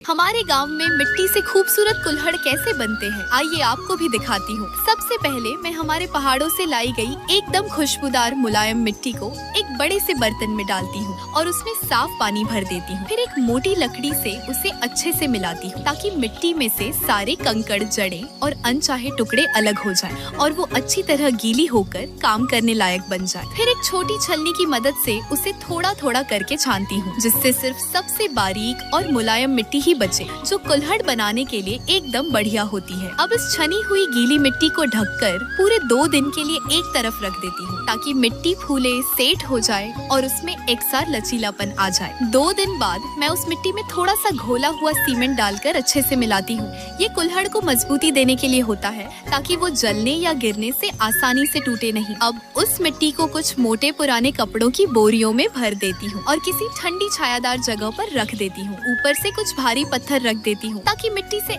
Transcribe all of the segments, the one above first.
हमारे गांव में मिट्टी से खूबसूरत कुल्हड़ कैसे बनते हैं, आइए आपको भी दिखाती हूँ। सबसे पहले मैं हमारे पहाड़ों से लाई गई एकदम खुशबूदार मुलायम मिट्टी को एक बड़े से बर्तन में डालती हूँ और उसमें साफ पानी भर देती हूँ। फिर एक मोटी लकड़ी से उसे अच्छे से मिलाती हूँ ताकि मिट्टी में से सारे कंकड़, जड़ें और अनचाहे टुकड़े अलग हो जाएं और वो अच्छी तरह गीली होकर काम करने लायक बन जाए। फिर एक छोटी छलनी की मदद से उसे थोड़ा थोड़ा करके छानती हूँ, जिससे सिर्फ सबसे बारीक और मुलायम मिट्टी ही बचे, जो कुल्हड़ बनाने के लिए एकदम बढ़िया होती है। अब इस छनी हुई गीली मिट्टी को ढककर पूरे 2 दिन के लिए एक तरफ रख देती हूँ ताकि मिट्टी फूले, सेट हो जाए और उसमें एकसार लचीलापन आ जाए। 2 दिन बाद मैं उस मिट्टी में थोड़ा सा घोला हुआ सीमेंट डालकर अच्छे से मिलाती हूँ। ये कुल्हड़ को मजबूती देने के लिए होता है ताकि वो जलने या गिरने से आसानी से टूटे नहीं। अब उस मिट्टी को कुछ मोटे पुराने कपड़ों की बोरियों में भर देती हूँ और किसी ठंडी छायादार जगह पर रख देती हूँ। ऊपर से कुछ भारी पत्थर रख देती हूँ ताकि मिट्टी से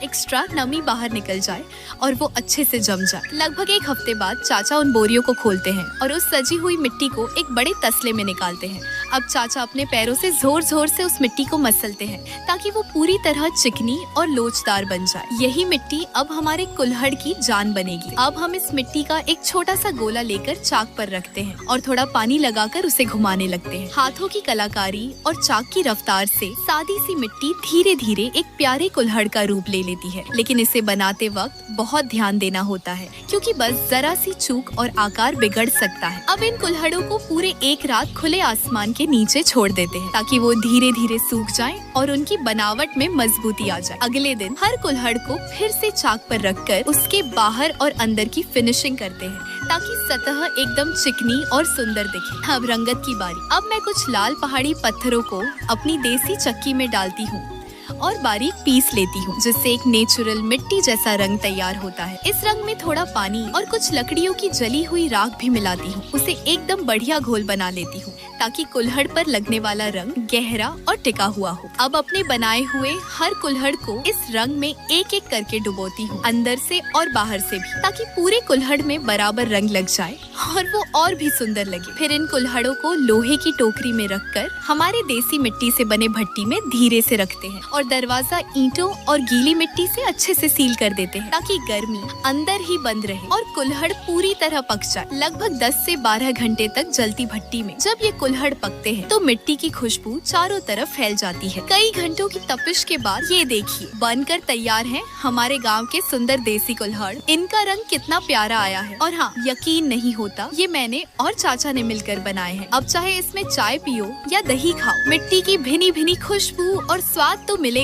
एक्स्ट्रा नमी बाहर निकल जाए और वो अच्छे से जम जाए। लगभग 1 हफ्ते बाद चाचा उन बोरियों को खोलते हैं और उस सजी हुई मिट्टी को एक बड़े तसले में निकालते हैं। अब चाचा अपने पैरों से जोर जोर से उस मिट्टी को मसलते हैं ताकि वो पूरी तरह चिकनी और लोचदार बन जाए। यही मिट्टी अब हमारे कुल्हड़ की जान बनेगी। अब हम इस मिट्टी का एक छोटा सा गोला लेकर चाक पर रखते हैं और थोड़ा पानी लगाकर उसे घुमाने लगते हैं। हाथों की कलाकारी और चाक की रफ्तार से सादी सी मिट्टी धीरे धीरे एक प्यारे कुल्हड़ का रूप ले लेती है। लेकिन इसे बनाते वक्त बहुत ध्यान देना होता है क्योंकि बस जरा सी चूक और आकार बिगड़ सकता है। अब इन कुल्हड़ों को पूरे एक रात खुले आसमान के नीचे छोड़ देते हैं ताकि वो धीरे धीरे सूख जाएं और उनकी बनावट में मजबूती आ जाए। अगले दिन हर कुल्हड़ को फिर से चाक पर रखकर उसके बाहर और अंदर की फिनिशिंग करते हैं ताकि सतह एकदम चिकनी और सुंदर दिखे। अब रंगत की बारी। अब मैं कुछ लाल पहाड़ी पत्थरों को अपनी देसी चक्की में डालती हूँ और बारीक पीस लेती हूँ, जिससे एक नेचुरल मिट्टी जैसा रंग तैयार होता है। इस रंग में थोड़ा पानी और कुछ लकड़ियों की जली हुई राख भी मिलाती हूँ। उसे एकदम बढ़िया घोल बना लेती हूँ ताकि कुल्हड़ पर लगने वाला रंग गहरा और टिका हुआ हो। अब अपने बनाए हुए हर कुल्हड़ को इस रंग में एक एक करके डुबोती हूँ, अंदर से और बाहर से भी, ताकि पूरे कुल्हड़ में बराबर रंग लग जाए और वो और भी सुंदर लगे। फिर इन कुल्हड़ों को लोहे की टोकरी में रखकर हमारे देसी मिट्टी से बने भट्टी में धीरे से रखते हैं और दरवाजा ईंटों और गीली मिट्टी से अच्छे से सील कर देते हैं ताकि गर्मी अंदर ही बंद रहे और कुल्हड़ पूरी तरह पक जाए। लगभग 10 से 12 घंटे तक जलती भट्टी में जब ये कुल्हड़ पकते हैं तो मिट्टी की खुशबू चारों तरफ फैल जाती है। कई घंटों की तपिश के बाद ये देखिए बनकर तैयार है हमारे गांव के सुंदर देसी कुल्हड़। इनका रंग कितना प्यारा आया है और हाँ, यकीन नहीं होता, ये मैंने और चाचा ने मिलकर बनाए हैं। अब चाहे इसमें चाय पियो या दही खाओ, मिट्टी की भिनी भिनी खुशबू और स्वाद तो मिलेगा।